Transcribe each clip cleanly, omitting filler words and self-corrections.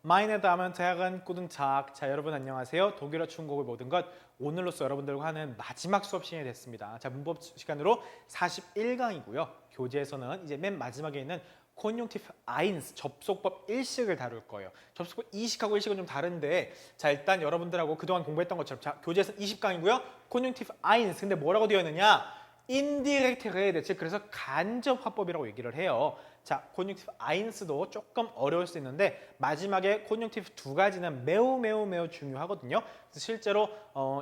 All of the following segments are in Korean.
Meine Damen und Herren, guten Tag. 자, 여러분 안녕하세요. 독일어 중국을 모든 것 오늘로써 여러분들과 하는 마지막 수업 시간이 됐습니다. 자, 문법 시간으로 41강이고요. 교재에서는 이제 맨 마지막에 있는 Konjunktiv 1, 접속법 1식을 다룰 거예요. 접속법 2식하고 1식은 좀 다른데 자, 일단 여러분들하고 그동안 공부했던 것처럼 자, 교재에서는 20강이고요. Konjunktiv 1, 근데 뭐라고 되어 있느냐? Indirekte Rede, 즉 그래서 간접 화법이라고 얘기를 해요. 자, Konjunktiv 1도 조금 어려울 수 있는데 마지막에 Konjunktiv 두 가지는 매우 중요하거든요. 그래서 실제로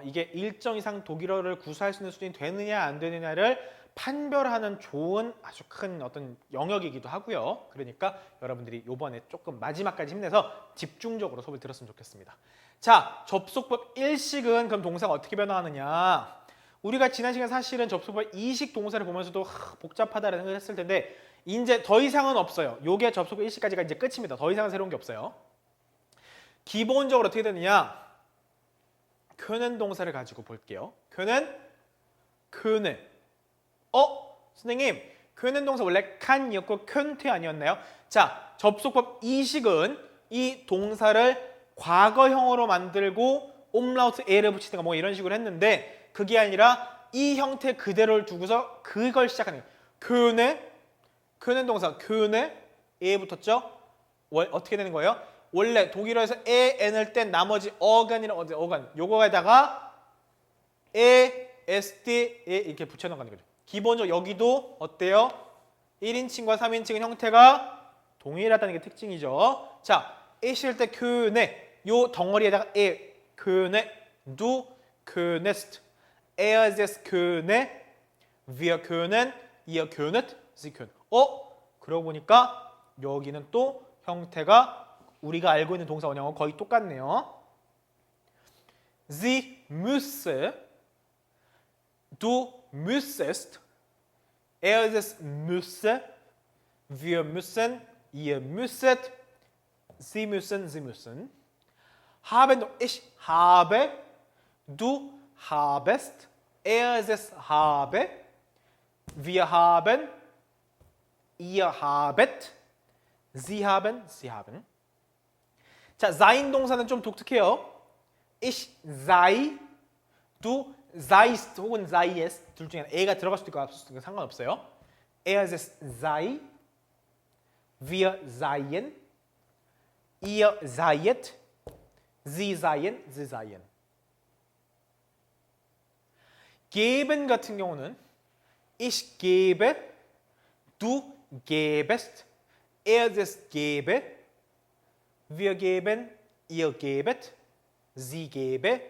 이게 일정 이상 독일어를 구사할 수 있는 수준이 되느냐 안 되느냐를 판별하는 좋은 아주 큰 어떤 영역이기도 하고요. 그러니까 여러분들이 이번에 조금 마지막까지 힘내서 집중적으로 수업을 들었으면 좋겠습니다. 자, 접속법 1식은 그럼 동사가 어떻게 변화하느냐? 우리가 지난 시간 사실은 접속법 2식 동사를 보면서도 복잡하다라는 생각을 했을 텐데 이제 더 이상은 없어요. 요게 접속법 1식까지가 이제 끝입니다. 더 이상은 새로운 게 없어요. 기본적으로 어떻게 되느냐? können 동사를 가지고 볼게요. können. 선생님, können 동사 원래 can이었고 könnte 아니었나요? 자, 접속법 2식은 이 동사를 과거형으로 만들고 umlaut e를 붙이든가 뭐 이런 식으로 했는데 그게 아니라 이 형태 그대로를 두고서 그걸 시작하는 거예요. können 동사 können 에 붙었죠? 어떻게 되는 거예요? 원래 독일어에서 에, n을 뗀 나머지 어간이랑 어간 요거에다가 에, st, 에 이렇게 붙여넣는 거죠. 기본적으로 여기도 어때요? 1인칭과 3인칭은 형태가 동일하다는 게 특징이죠. 자, 에 실 때 können 요 덩어리에다가 에, können, du könntest, er es könne, wir können, ihr könnet, sie können. 그러고 보니까 여기는 또 형태가 우리가 알고 있는 동사 원형하고 거의 똑같네요. Sie müsse, du müssest, er es müsse, wir müssen, ihr müsset, sie müssen, sie müssen. Haben, ich habe, du habest, er es habe, wir haben, ihr habet, sie haben, sie haben. 자, sein 동사는 좀 독특해요. Ich sei, du seist 혹은 seiest 둘 중에 에가 들어갈 수도 있고 없을 수도 있고 상관없어요. Er es sei, wir seien, ihr seiet, sie seien, sie seien. geben 같은 경우는 ich gebe, du gebest, er es gebe, wir geben, ihr gebet, sie gebe,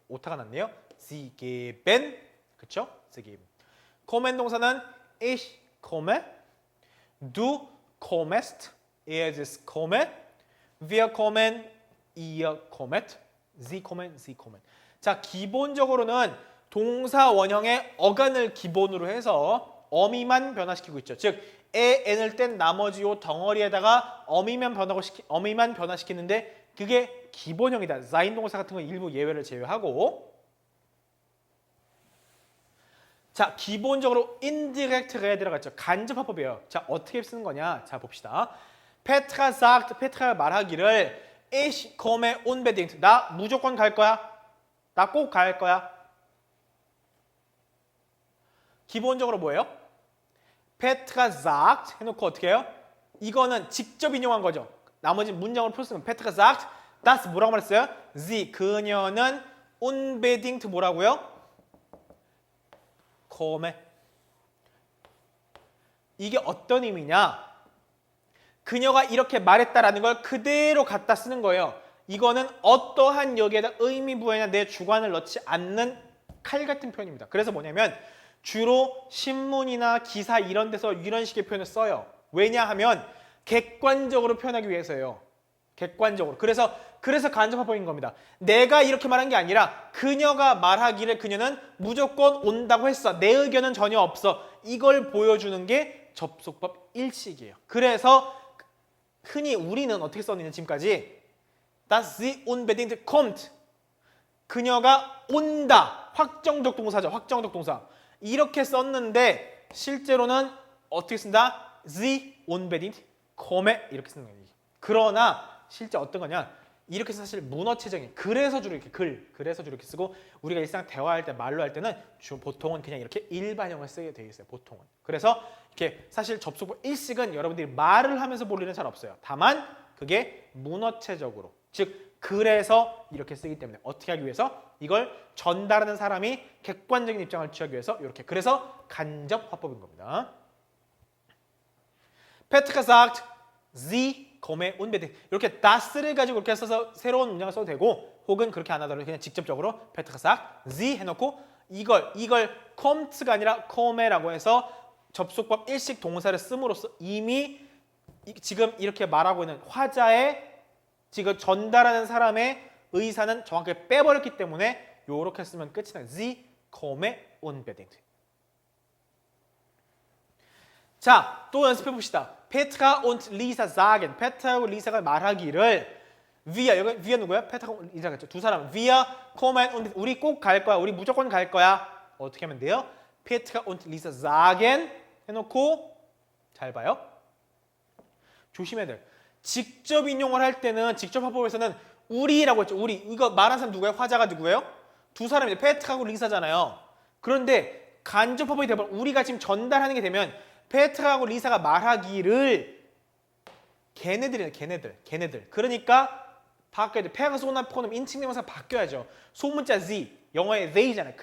오타가 났네요. sie geben, 그쵸? sie geben. kommen 동사는 ich komme, du kommest, er es komme, wir kommen, ihr kommet, sie kommen, sie kommen. 자, 기본적으로는 동사 원형의 어간을 기본으로 해서 어미만 변화시키고 있죠. 즉, 에, n을 뗀 나머지 요 덩어리에다가 어미만 변화시키는데 그게 기본형이다. sein 동사 같은 건 일부 예외를 제외하고 자, 기본적으로 indirect Rede 들어갔죠. 간접 화법이에요. 자, 어떻게 쓰는 거냐? 자, 봅시다. Petra sagt, 페트라가 말하기를 ich komme unbedingt. 나 무조건 갈 거야. 나 꼭 갈 거야. 기본적으로 뭐예요? Petra sagt 해놓고 어떻게 해요? 이거는 직접 인용한 거죠. 나머지 문장으로 풀었으면 Petra sagt, das 뭐라고 말했어요? sie, 그녀는 unbedingt 뭐라고요? komme. 이게 어떤 의미냐? 그녀가 이렇게 말했다라는 걸 그대로 갖다 쓰는 거예요. 이거는 어떠한 여기에다 의미 부여나 내 주관을 넣지 않는 칼 같은 표현입니다. 그래서 뭐냐면 주로 신문이나 기사 이런 데서 이런 식의 표현을 써요. 왜냐하면 객관적으로 표현하기 위해서예요. 객관적으로. 그래서 간접 화법인 겁니다. 내가 이렇게 말한 게 아니라 그녀가 말하기를 그녀는 무조건 온다고 했어. 내 의견은 전혀 없어. 이걸 보여주는 게 접속법 1식이에요. 그래서 흔히 우리는 어떻게 썼느냐 지금까지 dass sie unbedingt kommt. 그녀가 온다. 확정적 동사죠. 확정적 동사. 이렇게 썼는데 실제로는 어떻게 쓴다? sie unbedingt komme 이렇게 쓰는 거예요. 그러나 실제 어떤 거냐? 이렇게 사실 문어체적인 그래서 주로 이렇게 그래서 주로 이렇게 쓰고 우리가 일상 대화할 때 말로 할 때는 보통은 그냥 이렇게 일반형을 쓰게 되어 있어요. 보통은. 그래서 이렇게 사실 접속법 일식은 여러분들이 말을 하면서 볼 일은 잘 없어요. 다만 그게 문어체적으로 즉 그래서 이렇게 쓰기 때문에 어떻게 하기 위해서 이걸 전달하는 사람이 객관적인 입장을 취하기 위해서 이렇게 그래서 간접 화법인 겁니다. Petra sagt, sie komme unbedingt. 이렇게 das를 가지고 이렇게 써서 새로운 문장을 써도 되고 혹은 그렇게 안 하더라도 그냥 직접적으로 Petra sagt, sie 해놓고 이걸 come가 아니라 come라고 해서 접속법 일식 동사를 씀으로써 이미 지금 이렇게 말하고 있는 화자의 지금 전달하는 사람의 의사는 정확하게 빼버렸기 때문에 요렇게 쓰면 끝이 나요. Sie komme unbedingt. 자, 또 연습해 봅시다. Petra und Lisa sagen. 페트라하고 리사가 말하기를 wir, 여기 wir 누구야? 페트라하고 리사가 있죠. 두 사람. Wir kommen und 우리 꼭 갈 거야. 우리 무조건 갈 거야. 어떻게 하면 돼요? Petra und Lisa sagen 해놓고 잘 봐요. 조심해야 돼. 직접 인용을 할 때는 직접 화법에서는 우리라고 했죠. 우리. 이거 말한 사람 누구예요? 화자가 누구예요? 두 사람이죠. 페트라하고 리사잖아요. 그런데 간접 화법이 되면 우리가 지금 전달하는 게 되면 페트라하고 리사가 말하기를 걔네들이네. 걔네들. 그러니까 바뀌어야 돼. 페르소나 프로놈 인칭대명사 바뀌어야죠. 소문자 sie, 영어의 they잖아요.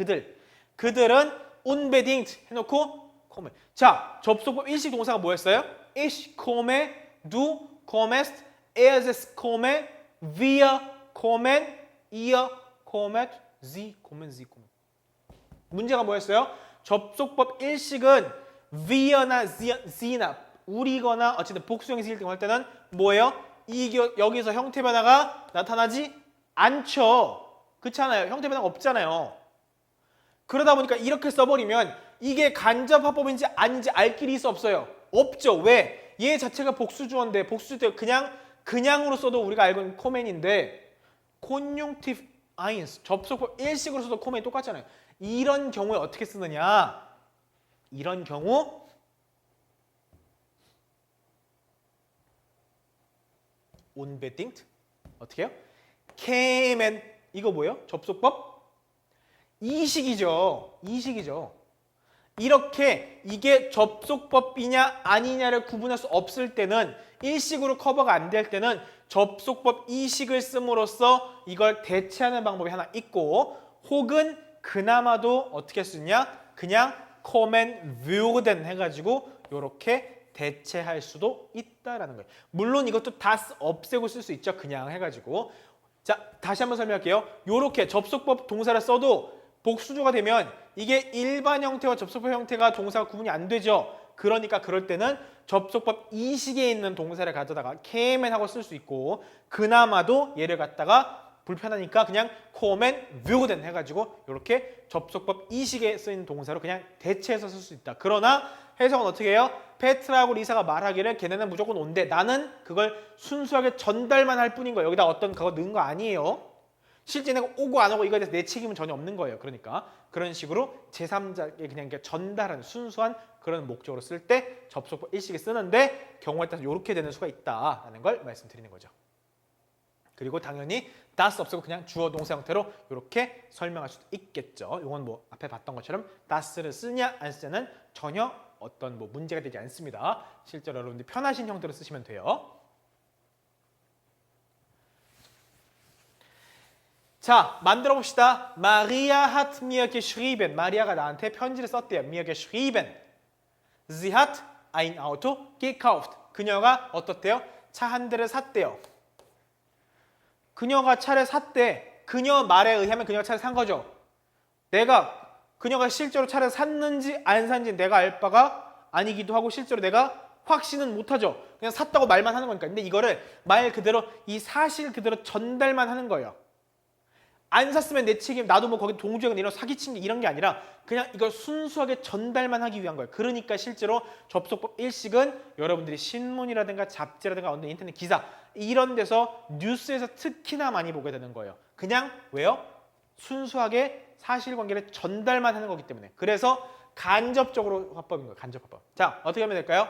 그들은 unbedingt 해놓고 komme. 자, 접속법 일식 동사가 뭐였어요? Ich komme, du kommst, er ist komme, wir kommen, ihr kommet, sie kommen. 문제가 뭐였어요? 접속법 일식은 we나 sie나 우리거나 어쨌든 복수형이 생길 할 때는 뭐예요? 여기서 형태 변화가 나타나지 않죠. 그렇잖아요. 형태 변화가 없잖아요. 그러다 보니까 이렇게 써버리면 이게 간접 화법인지 아닌지 알 길이 있어 없어요? 없죠. 왜? 얘 자체가 복수주어인데 복수주어 그냥으로 써도 우리가 알고 있는 코멘인데 conjunctive eins 접속법 일식으로 써도 코멘이 똑같잖아요. 이런 경우에 어떻게 쓰느냐? 이런 경우 unbedingt 어떻게 해요? kämen 이거 뭐예요? 접속법 이식이죠. 이렇게 이게 접속법이냐 아니냐를 구분할 수 없을 때는 일식으로 커버가 안 될 때는 접속법 이식을 씀으로써 이걸 대체하는 방법이 하나 있고 혹은 그나마도 어떻게 쓰냐? 그냥 kommen würden 해가지고 이렇게 대체할 수도 있다라는 거예요. 물론 이것도 das 없애고 쓸 수 있죠. 그냥 해가지고. 자, 다시 한번 설명할게요. 이렇게 접속법 동사를 써도 복수조가 되면 이게 일반 형태와 접속법 형태가 동사가 구분이 안 되죠. 그러니까 그럴 때는 접속법 이식에 있는 동사를 가져다가 kämen 하고 쓸 수 있고 그나마도 얘를 갖다가 불편하니까 그냥 kommen würden 해가지고 이렇게 접속법 이식에 쓰인 동사로 그냥 대체해서 쓸 수 있다. 그러나 해석은 어떻게 해요? 페트라하고 리사가 말하기를 걔네는 무조건 온대. 나는 그걸 순수하게 전달만 할 뿐인 거예요. 여기다 어떤 그거 넣은 거 아니에요. 실제 내가 오고 안 오고 이거에 대해서 내 책임은 전혀 없는 거예요. 그러니까 그런 식으로 제3자에게 그냥 전달하는 순수한 그런 목적으로 쓸 때 접속법 일식에 쓰는데 경우에 따라서 이렇게 되는 수가 있다라는 걸 말씀드리는 거죠. 그리고 당연히 das 없애고 그냥 주어 동사 형태로 이렇게 설명할 수도 있겠죠. 이건 뭐 앞에 봤던 것처럼 das를 쓰냐 안 쓰냐는 전혀 어떤 뭐 문제가 되지 않습니다. 실제로 여러분들이 편하신 형태로 쓰시면 돼요. 자, 만들어 봅시다. Maria hat mir geschrieben. 마리아가 나한테 편지를 썼대요. Mir geschrieben. Sie hat ein Auto gekauft. 그녀가 어떻대요? 차 한 대를 샀대요. 그녀가 차를 샀대. 그녀 말에 의하면 그녀가 차를 산 거죠. 그녀가 실제로 차를 샀는지 안 샀는지 내가 알 바가 아니기도 하고 실제로 내가 확신은 못하죠. 그냥 샀다고 말만 하는 거니까. 근데 이거를 말 그대로 이 사실 그대로 전달만 하는 거예요. 안 샀으면 내 책임, 나도 뭐 거기 동조하고 이런 사기친 게 이런 게 아니라 그냥 이걸 순수하게 전달만 하기 위한 거예요. 그러니까 실제로 접속법 일식은 여러분들이 신문이라든가 잡지라든가 어느 인터넷 기사 이런 데서 뉴스에서 특히나 많이 보게 되는 거예요. 그냥 왜요? 순수하게 사실관계를 전달만 하는 거기 때문에. 그래서 간접적으로 화법인 거예요. 간접 화법. 자, 어떻게 하면 될까요?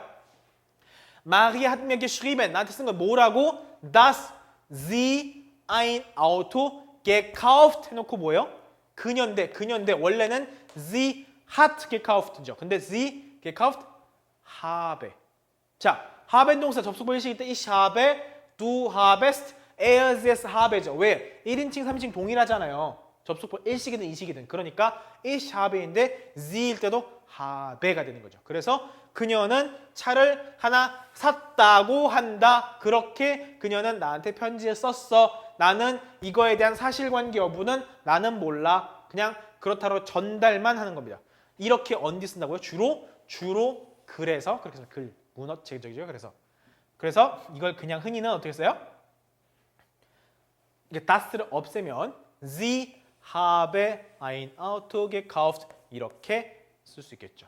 Maria hat mir geschrieben. 나한테 쓴 건 뭐라고? Das sie ein Auto gekauft 해놓고 뭐예요? 그녀인데 원래는 sie hat gekauf트죠. 근데 sie gekauft habe. 자, haben 동사 접속법 일식일 때 ich habe, du habest, er, es habe죠. 왜? 1인칭, 3인칭 동일하잖아요. 접속법 일식이든 이식이든. 그러니까 ich habe인데 sie일 때도 habe가 되는 거죠. 그래서 그녀는 차를 하나 샀다고 한다. 그렇게 그녀는 나한테 편지를 썼어. 나는 이거에 대한 사실관계 여부는 나는 몰라. 그냥 그렇다고 전달만 하는 겁니다. 이렇게 언디 쓴다고요? 주로 그래서 그렇게 해서 글 문어체적이죠. 그래서 이걸 그냥 흔히는 어떻게 써요? 이게 das를 없애면 Sie habe ein Auto gekauft 이렇게 쓸 수 있겠죠.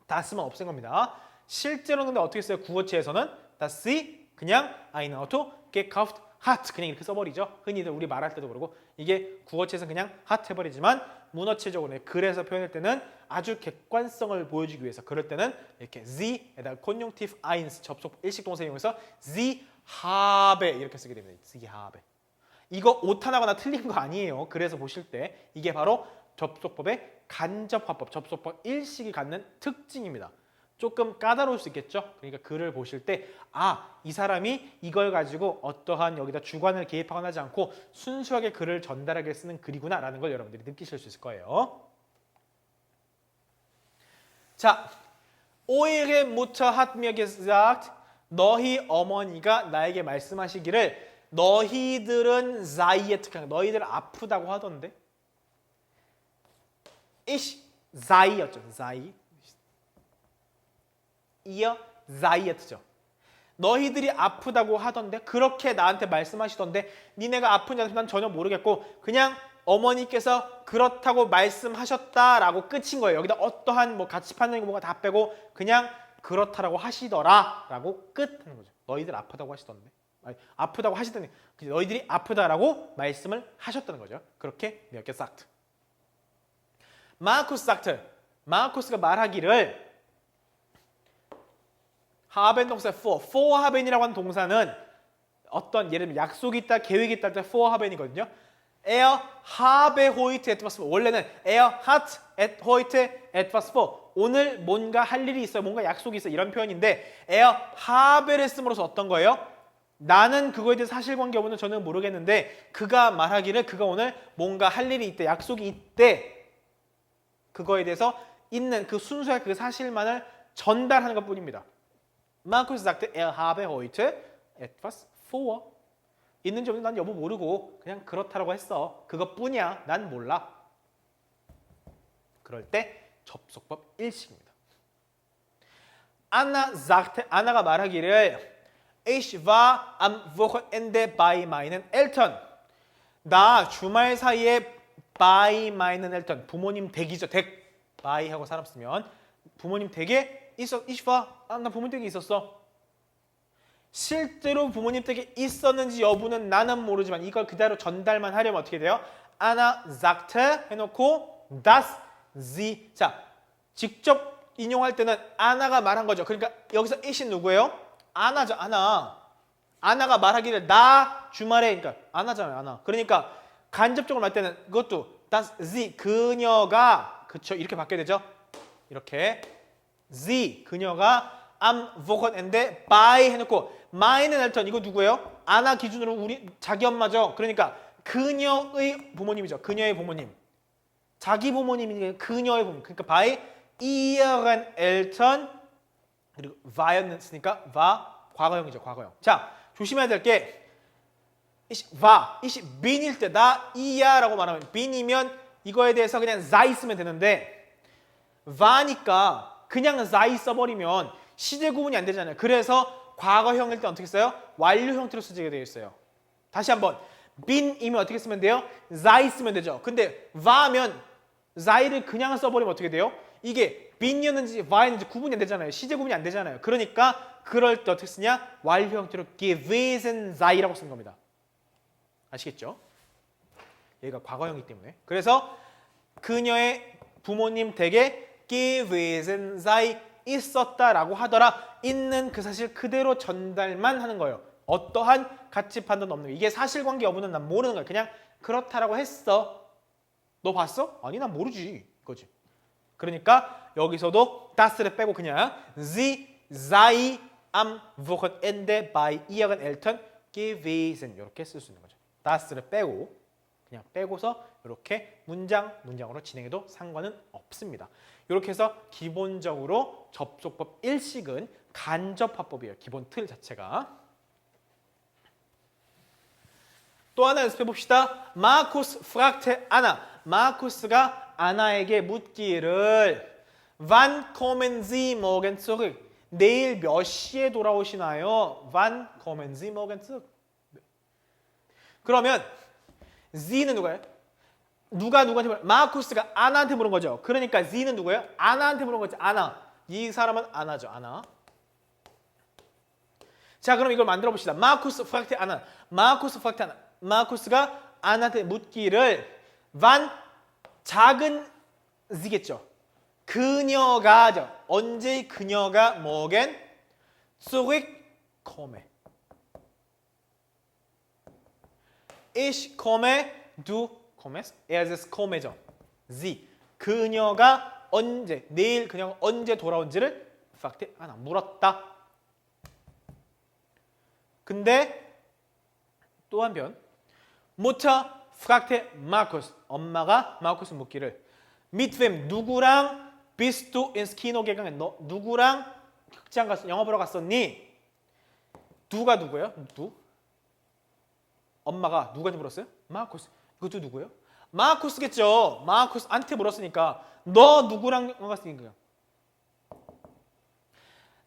das만 없앤 겁니다. 실제로는 근데 어떻게 써요? 구어체에서는 dass sie 그냥 ein Auto gekauft hat 그냥 이렇게 써버리죠. 흔히들 우리 말할 때도 그러고 이게 구어체에서는 그냥 hat 해버리지만 문어체적으로 그래서 표현할 때는 아주 객관성을 보여주기 위해서 그럴 때는 이렇게 sie에다가 conjunctive eins 접속 일식 동사 이용해서 sie habe 이렇게 쓰게 됩니다. sie habe. 이거 오타나거나 틀린 거 아니에요. 그래서 보실 때 이게 바로 접속법의 간접화법, 접속법 일식이 갖는 특징입니다. 조금 까다로울 수 있겠죠. 그러니까 글을 보실 때 이 사람이 이걸 가지고 어떠한 여기다 주관을 개입하거나 하지 않고 순수하게 글을 전달하게 쓰는 글이구나 라는 걸 여러분들이 느끼실 수 있을 거예요. 자, Eure Mutter hat mir gesagt, 너희 어머니가 나에게 말씀하시기를 너희들은 sei 특강, 너희들 아프다고 하던데 ich sei였죠. sei. ihr sei였죠. 너희들이 아프다고 하던데 그렇게 나한테 말씀하시던데 니네가 아픈지 난 전혀 모르겠고 그냥 어머니께서 그렇다고 말씀하셨다라고 끝인 거예요. 여기다 어떠한 뭐 같이 판단이고 뭐가 다 빼고 그냥 그렇다라고 하시더라라고 끝하는 거죠. 너희들 아프다고 하시던데. 아니, 아프다고 하시더니 너희들이 아프다라고 말씀을 하셨다는 거죠. 그렇게 몇 개 sagt. 마르쿠스 sagt. 마르쿠스가 말하기를 haben 동사 for haben이라고 하는 동사는 어떤 예를 들면 약속이 있다, 계획이 있다 할 때 for haben이거든요. Er habe heute etwas vor. 원래는 er hat heute etwas vor. 오늘 뭔가 할 일이 있어요. 뭔가 약속이 있어요. 이런 표현인데 er habe를 씀으로써 어떤 거예요? 나는 그거에 대해 사실관계 여부는 저는 모르겠는데 그가 말하기를 그가 오늘 뭔가 할 일이 있대, 약속이 있대. 그거에 대해서 있는 그 순수한 그 사실만을 전달하는 것뿐입니다. 마르쿠스 sagte, er habe heute etwas vor. 있는지 없는지 난 여부 모르고 그냥 그렇다라고 했어. 그것뿐이야. 난 몰라. 그럴 때 접속법 일식입니다. Anna sagte, 아나가 말하기를 Ich war am Wochenende bei meinen Eltern. 나 주말 사이에 bei meinen Eltern. 부모님 댁이죠. 댁. by 하고 사람 쓰면 부모님 댁에 있었. Ich war. 나 부모님 댁에 있었어. 실제로 부모님 댁에 있었는지 여부는 나는 모르지만 이걸 그대로 전달만 하려면 어떻게 돼요? Anna sagte 해놓고 dass sie. 자, 직접 인용할 때는 아나가 말한 거죠. 그러니까 여기서 it이 누구예요? 아나죠. 아나가 말하기를 나 주말에 그러니까 아나잖아요. 아나. 그러니까 간접적으로 말 때는 그것도 dass sie 그녀가 그쵸 이렇게 바뀌어야 되죠. 이렇게 sie 그녀가 am Wochenende by 해놓고 meinen Eltern 이거 누구예요? 아나 기준으로 우리 자기 엄마죠. 그러니까 그녀의 부모님이죠. 그녀의 부모님. 자기 부모님이 그녀의 부모님. 그러니까 by ihren Eltern 그리고 war였으니까 war 과거형이죠. 과거형. 자 조심해야 될 게 ich bin일 때 나 이야라고 말하면 bin이면 이거에 대해서 그냥 sei 쓰면 되는데 war니까 그냥 sei 써버리면 시제 구분이 안 되잖아요. 그래서 과거형일 때 어떻게 써요? 완료 형태로 쓰게 되어 있어요. 다시 한번 bin이면 어떻게 쓰면 돼요? sei 쓰면 되죠. 근데 war면 sei를 그냥 써버리면 어떻게 돼요? 이게 bin이었는지 war였는지 구분이 안 되잖아요. 시제 구분이 안 되잖아요. 그러니까 그럴 때 어떻게 쓰냐? 완료 형태로 gewesen sei라고 쓰는 겁니다. 아시겠죠? 얘가 과거형이기 때문에. 그래서 그녀의 부모님 댁에 gewesen sei 있었다라고 하더라. 있는 그 사실 그대로 전달만 하는 거예요. 어떠한 가치 판단 없는 거. 이게 사실관계 여부는 난 모르는 거야. 그냥 그렇다라고 했어. 너 봤어? 아니 난 모르지. 이거지. 그러니까 여기서도 das를 빼고 그냥 Sie sei am Wochenende bei ihren Eltern gewesen 이렇게 쓸 수 있는 거죠. das를 빼고 그냥 빼고서 이렇게 문장으로 진행해도 상관은 없습니다. 이렇게 해서 기본적으로 접속법 일식은 간접화법이에요. 기본 틀 자체가. 또 하나 연습해 봅시다. 마쿠스 fragte Anna. 마쿠스가 아나에게 묻기를 Wann kommen Sie morgen zurück? 내일 몇 시에 돌아오시나요? Wann kommen Sie morgen zurück? 그러면 Z는 누가요? 누구한테 물어? 마쿠스가 아나한테 물은 거죠. 그러니까 Z는 누구예요? 아나한테 물은 거죠. 아나. 이 사람은 아나죠. 아나. 자, 그럼 이걸 만들어 봅시다. 마쿠스 프락테 아나. 마쿠스 프락테 아나. 마쿠스가 아나한테 묻기를 van 작은 Z겠죠. 그녀가죠. 언제 그녀가 morgen zurückkomme. Ich komme, du kommst. Er ist komme죠. Sie. 그녀가 언제, 내일 그녀가 언제 돌아온지를 fragte Anna. 물었다. 근데 또 한편 Mutter fragte Markus. 엄마가 마쿠스 묻기를 Mit wem? 누구랑 bist du ins Kino gegangen? 너 누구랑 극장 갔어? 영화 보러 갔었니? 누가 누구예요? 누? 엄마가 누구한테 물었어요? 마쿠스. 이것도 누구예요? 마쿠스겠죠. 마쿠스한테 물었으니까 너 누구랑 영화 갔으니까.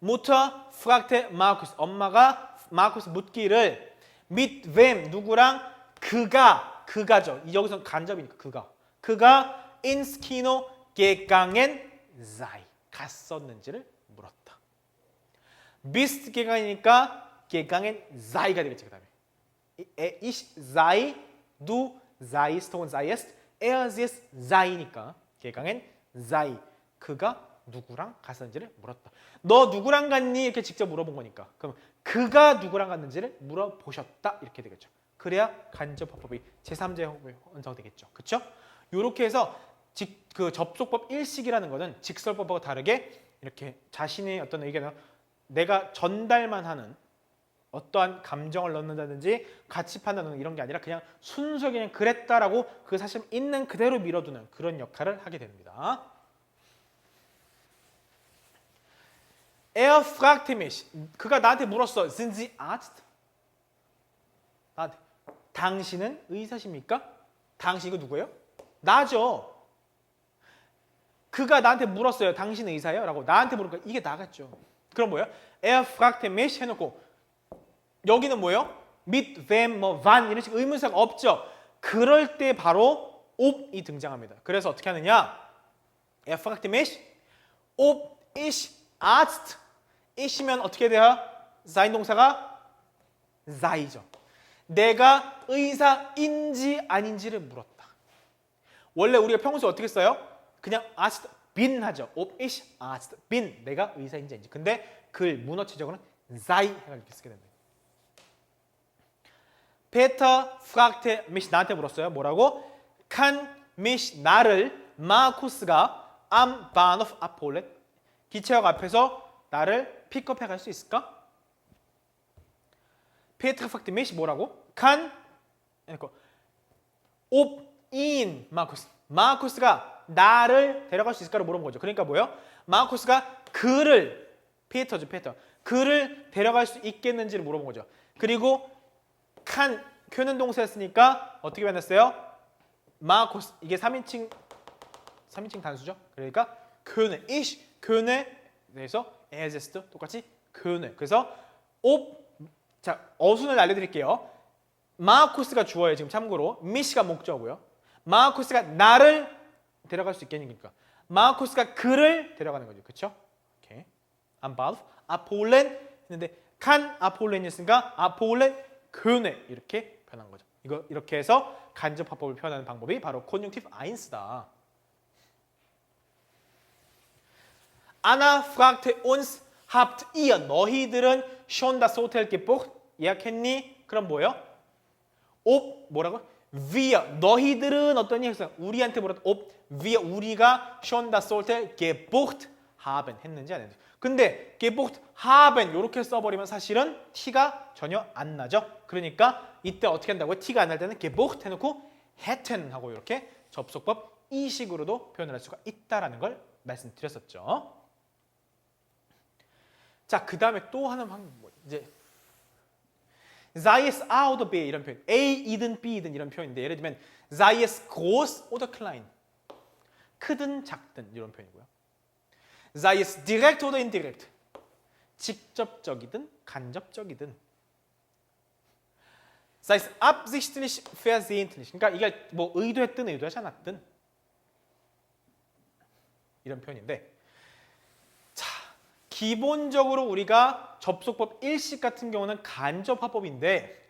Mutter fragte Markus. 엄마가 마쿠스 묻기를 mit wem? 누구랑 그가죠. 여기서 간접이니까 그가 ins Kino gegangen sei. 갔었는지를 물었다. bist gegangen이니까 gegangen sei가 되겠죠. 그다음에 ich sei, du seist 혹은 seiest, er ist sei니까 gegangen sei. 그가 누구랑 갔었는지를 물었다. 너 누구랑 갔니? 이렇게 직접 물어본 거니까. 그럼 그가 누구랑 갔는지를 물어보셨다. 이렇게 되겠죠. 그래야 간접화법이 제3제 완성되겠죠. 그렇죠? 이렇게 해서 그 접속법 일식이라는 것은 직설법하고 다르게 이렇게 자신의 어떤 의견을 내가 전달만 하는 어떠한 감정을 넣는다든지 가치 판단하는 이런 게 아니라 그냥 순수하게 그냥 그랬다라고 그 사실 있는 그대로 밀어두는 그런 역할을 하게 됩니다. Er fragte mich. 그가 나한테 물었어. Sind Sie Arzt? 나한테. 당신은 의사십니까? 당신 이거 누구예요? 나죠. 그가 나한테 물었어요. 당신 의사예요? 라고 나한테 물으니까 이게 나겠죠. 그럼 뭐예요? Er fragte mich 해놓고 여기는 뭐예요? mit wem, 뭐 wann 이런 식 의문사가 없죠. 그럴 때 바로 ob이 등장합니다. 그래서 어떻게 하느냐? Er fragte mich ob ich Arzt 이시면 어떻게 돼요? sein 동사가 sei죠. 내가 의사인지 아닌지를 물었다. 원래 우리가 평소에 어떻게 써요? 그냥 Arzt bin 하죠. ob ich Arzt bin. 내가 의사인지 아닌지. 근데 글 문어체적으로는 sei 해가지고 이렇게 쓰게 된다. Peter fragte mich. 나한테 물었어요. 뭐라고? Kann mich 나를 마쿠스가 am Bahnhof abholen? 기차역 앞에서 나를 픽업해 갈 수 있을까? Peter fragte mich 뭐라고? Kann ob ihn 마쿠스가 나를 데려갈 수 있을까를 물어본 거죠. 그러니까 뭐예요? 마쿠스가 그를 피에터죠. 그를 데려갈 수 있겠는지를 물어본 거죠. 그리고 칸 큐는 동사였으니까 어떻게 변했어요? 마쿠스 이게 3인칭 단수죠. 그러니까 그네 ich 그네 그래서 에제스트 똑같이 그네. 그래서 자 어순을 알려드릴게요. 마쿠스가 주어예요. 지금 참고로 미시가 목적어고요. 마쿠스가 나를 데려갈 수 있겠니까 마쿠스가 그를 데려가는 거죠. 그렇죠? 오케이. 안바프 아폴렌 했는데 칸 아폴렌이었으니까 아폴렌 그네 이렇게 변한 거죠. 이거 이렇게 해서 간접화법을 표현하는 방법이 바로 Konjunktiv 1다. Anna fragte uns, habt ihr 너희들은 schon das Hotel gebucht? 예약했니? 그럼 뭐예요? ob 뭐라고? wir 너희들은 어떠니? 해서 우리한테 뭐라고? ob wir 우리가 schon das sollte gebucht haben 했는지 안 했는지. 근데 gebucht haben 이렇게 써버리면 사실은 티가 전혀 안 나죠. 그러니까 이때 어떻게 한다고요? 티가 안 날 때는 gebucht 해놓고 hätten 하고 이렇게 접속법 이 식으로도 표현을 할 수가 있다라는 걸 말씀드렸었죠. 자, 그 다음에 또 하나 방법 이제 sei es A oder B 이런 표현, A이든 B이든 이런 표현인데 예를 들면 sei es groß oder klein, 크든 작든 이런 표현이고요. sei es direkt oder indirekt, 직접적이든 간접적이든. sei es absichtlich, versehentlich, 그러니까 이게 뭐 의도했든 의도하지 않았든 이런 표현인데 자, 기본적으로 우리가 접속법 1식 같은 경우는 간접화법인데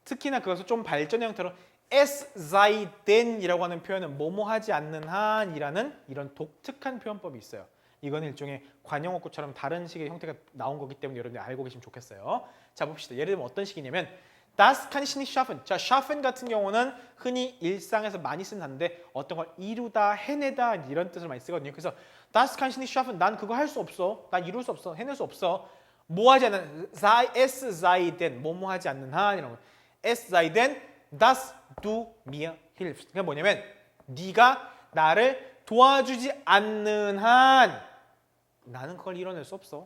특히나 그것을 좀 발전의 형태로 es sei denn 이라고 하는 표현은 뭐뭐 하지 않는 한이라는 이런 독특한 표현법이 있어요. 이건 일종의 관용어구처럼 다른 식의 형태가 나온 거기 때문에 여러분들 알고 계시면 좋겠어요. 자, 봅시다. 예를 들면 어떤 식이냐면 Das kann ich nicht schaffen. 자, schaffen 같은 경우는 흔히 일상에서 많이 쓰는 단어인데 어떤 걸 이루다, 해내다 이런 뜻을 많이 쓰거든요. 그래서 Das kann ich nicht schaffen. 난 그거 할 수 없어. 난 이룰 수 없어. 해낼 수 없어. 뭐 하지 않는 es sei denn 뭐뭐 하지 않는 한 이런 거. Es sei denn dass du mir hilfst. 그게 뭐냐면 네가 나를 도와주지 않는 한 나는 그걸 이뤄낼 수 없어.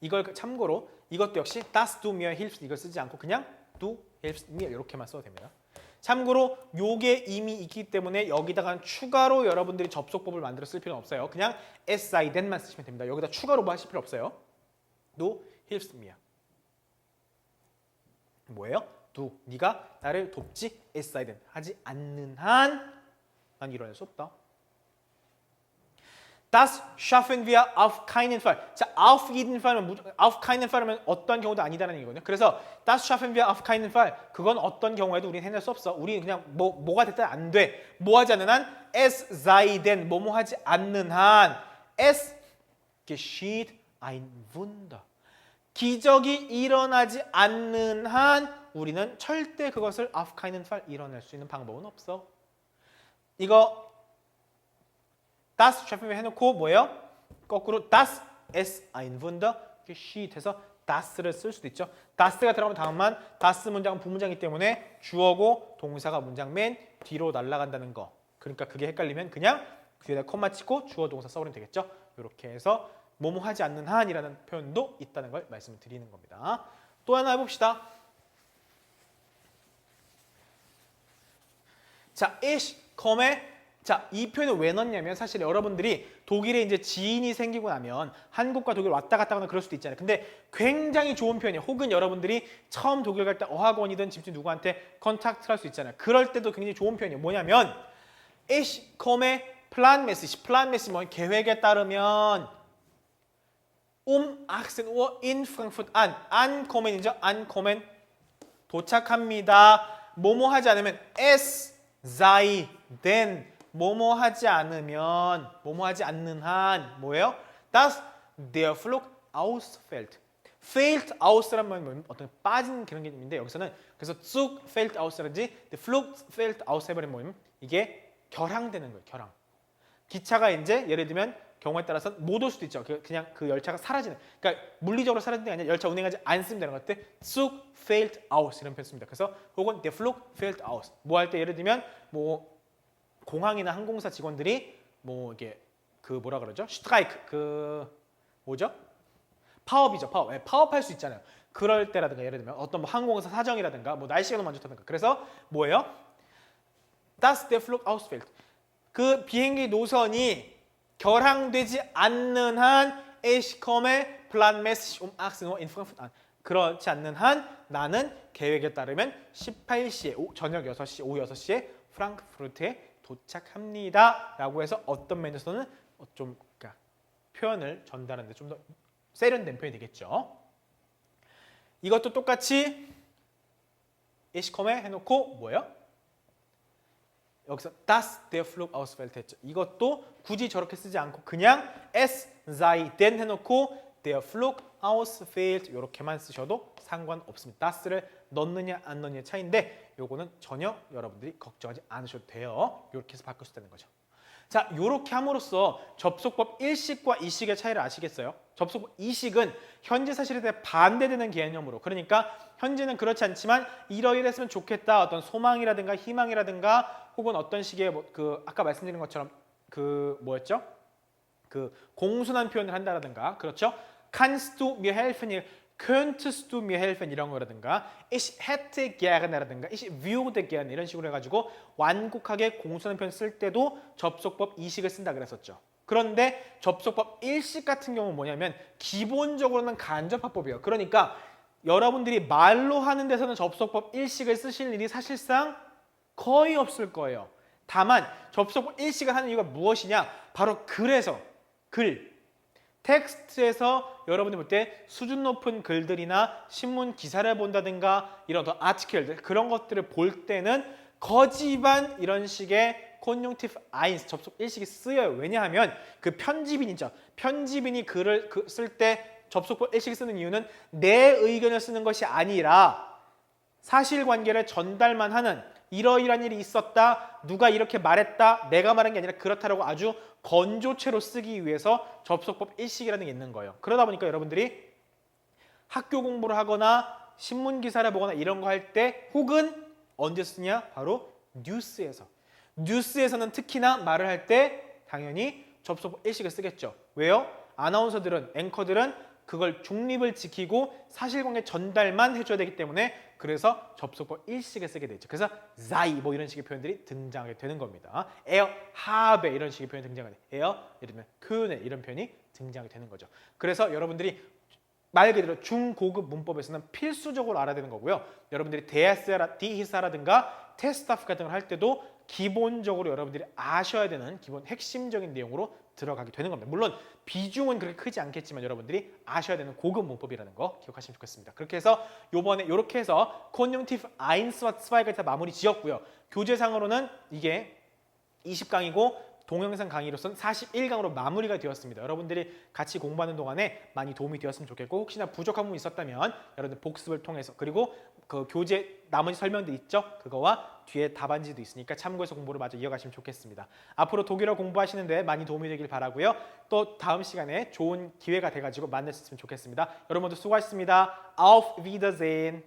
이걸 참고로 이것도 역시 das du mir hilfst 이걸 쓰지 않고 그냥 du hilfst mir 이렇게만 써도 됩니다. 참고로 요게 이미 있기 때문에 여기다가 추가로 여러분들이 접속법을 만들어 쓸 필요는 없어요. 그냥 es sei denn만 쓰시면 됩니다. 여기다 추가로 뭐 하실 필요 없어요. du hilfst mir. 뭐예요? du, 네가 나를 돕지 es sei denn 하지 않는 한 난 이뤄낼 수 없다. Das schaffen wir auf keinen Fall. 자, auf jeden Fall은 auf keinen Fall은 어떤 경우도 아니다라는 얘기거든요. 그래서 das schaffen wir auf keinen Fall. 그건 어떤 경우에도 우리는 해낼 수 없어. 우리는 그냥 뭐가 됐든 안 돼. 뭐 하지 않는 한 es sei denn 뭐뭐 하지 않는 한 es geschieht ein Wunder. 기적이 일어나지 않는 한 우리는 절대 그것을 auf keinen Fall 일어날 수 있는 방법은 없어. 이거 das schaffen wir 해놓고 뭐예요? 거꾸로 das ist ein Wunder geschieht 해서 das를 쓸 수도 있죠. das가 들어가면 다음만 das 문장은 부문장이기 때문에 주어고 동사가 문장 맨 뒤로 날아간다는 거. 그러니까 그게 헷갈리면 그냥 뒤에다 콤마 찍고 주어 동사 써버리면 되겠죠. 이렇게 해서 뭐뭐 하지 않는 한이라는 표현도 있다는 걸 말씀을 드리는 겁니다. 또 하나 해봅시다. 자, ich komme. 자, 이 표현을 왜 넣냐면 사실 여러분들이 독일에 이제 지인이 생기고 나면 한국과 독일 왔다 갔다 하거나 그럴 수도 있잖아요. 근데 굉장히 좋은 표현이에요. 혹은 여러분들이 처음 독일 갈 때 어학원이든 집중 누구한테 컨택트를 할 수 있잖아요. 그럴 때도 굉장히 좋은 표현이에요. 뭐냐면 ich komme planmäßig. planmäßig 뭐 계획에 따르면 18 in Frankfurt an. ankommen이죠. ankommen 도착합니다. 뭐뭐 하지 않으면 es sei denn 뭐뭐 하지 않으면 뭐뭐 하지 않는 한 뭐예요? dass der Flug ausfällt. fällt aus라는 건 어떤 빠진 그런 개념인데 여기서는 그래서 Zug fällt aus라든지 der Flug fällt aus 해버리면 뭐냐면 이게 결항되는 거예요. 결항. 기차가 이제 예를 들면 경우에 따라서 못 올 수도 있죠. 그냥 그 열차가 사라지는. 그러니까 물리적으로 사라지는 게 아니라 열차 운행하지 않으면 되는 것 같아. Zug fällt aus 이런 표현 씁니다. 그래서 혹은 der Flug fällt aus. 뭐 할 때 예를 들면 뭐 공항이나 항공사 직원들이 뭐 이게 그 뭐라 그러죠? 스트라이크 그 뭐죠? 파업이죠. 파업. 네, 파업할 수 있잖아요. 그럴 때라든가 예를 들면 어떤 뭐 항공사 사정이라든가 뭐 날씨가 너무 안 좋다든가. 그래서 뭐예요? Das der Flug ausfällt. 그 비행기 노선이 결항되지 않는 한 ich komme planmäßig 18 in Frankfurt an. 그렇지 않는 한 나는 계획에 따르면 18시에 저녁 6시, 오후 6시에 프랑크푸르트에 도착합니다. 라고 해서 어떤 면에서는 좀 그러니까 표현을 전달하는데 좀 더 세련된 표현이 되겠죠. 이것도 똑같이 ich komme 해놓고 뭐예요? 여기서 das der Flug ausfällt 했죠. 이것도 굳이 저렇게 쓰지 않고 그냥 es sei denn 해놓고 der Flug ausfällt 이렇게만 쓰셔도 상관없습니다. das를 넣느냐 안 넣느냐 차이인데 요거는 전혀 여러분들이 걱정하지 않으셔도 돼요. 이렇게 해서 바꿀 수 있다는 거죠. 자, 이렇게 함으로써 접속법 1식과 2식의 차이를 아시겠어요? 접속법 2식은 현재 사실에 대해 반대되는 개념으로, 그러니까 현재는 그렇지 않지만 이러이랬으면 좋겠다, 어떤 소망이라든가 희망이라든가 혹은 어떤 식의 아까 말씀드린 것처럼 뭐였죠? 공순한 표현을 한다라든가, 그렇죠? Kannst du mir helfen? Könntest du mir helfen? 이런 거라든가 Ich hätte gerne,라든가 Ich würde gerne 이런 식으로 해가지고 완곡하게 공순한 표현 쓸 때도 접속법 2식을 쓴다 그랬었죠. 그런데 접속법 1식 같은 경우는 뭐냐면 기본적으로는 간접화법이에요. 그러니까 여러분들이 말로 하는 데서는 접속법 1식을 쓰실 일이 사실상 거의 없을 거예요. 다만 접속법 1식을 하는 이유가 무엇이냐? 바로 텍스트에서 여러분이 볼 때 수준 높은 글들이나 신문 기사를 본다든가 이런 어떤 아티클들 그런 것들을 볼 때는 거지반 이런 식의 conjunctive eins 접속 1식이 쓰여요. 왜냐하면 그 편집인이죠. 편집인이 글을 쓸 때 접속법 1식을 쓰는 이유는 내 의견을 쓰는 것이 아니라 사실관계를 전달만 하는 이러이러한 일이 있었다, 누가 이렇게 말했다, 내가 말한 게 아니라 그렇다라고 아주 건조체로 쓰기 위해서 접속법 1식이라는 게 있는 거예요. 그러다 보니까 여러분들이 학교 공부를 하거나 신문 기사를 보거나 이런 거 할 때 혹은 언제 쓰냐? 바로 뉴스에서는 특히나 말을 할 때 당연히 접속법 1식을 쓰겠죠. 왜요? 아나운서들은, 앵커들은 그걸 중립을 지키고 사실관계 전달만 해줘야 되기 때문에 그래서 접속법 1식을 쓰게 되죠. 그래서 sei 뭐 이런 식의 표현들이 등장하게 되는 겁니다. er habe 이런 식의 표현이 등장하게 돼요. er 예를 들면 können 이런 표현이 등장하게 되는 거죠. 그래서 여러분들이 말 그대로 중고급 문법에서는 필수적으로 알아야 되는 거고요. 여러분들이 디히사라든가 테스트아프 같은 걸 할 때도 기본적으로 여러분들이 아셔야 되는 기본 핵심적인 내용으로 들어가게 되는 겁니다. 물론 비중은 그렇게 크지 않겠지만 여러분들이 아셔야 되는 고급 문법이라는 거 기억하시면 좋겠습니다. 그렇게 해서 요번에 이렇게 해서 Konjunktiv 1와 2가 다 마무리 지었고요. 교재상으로는 이게 20강이고 동영상 강의로서는 41강으로 마무리가 되었습니다. 여러분들이 같이 공부하는 동안에 많이 도움이 되었으면 좋겠고 혹시나 부족한 부분이 있었다면 여러분들 복습을 통해서 그리고 그 교재 나머지 설명도 있죠? 그거와 뒤에 답안지도 있으니까 참고해서 공부를 마저 이어가시면 좋겠습니다. 앞으로 독일어 공부하시는데 많이 도움이 되길 바라고요. 또 다음 시간에 좋은 기회가 돼가지고 만날 수 있으면 좋겠습니다. 여러분 모두 수고하셨습니다. Auf Wiedersehen.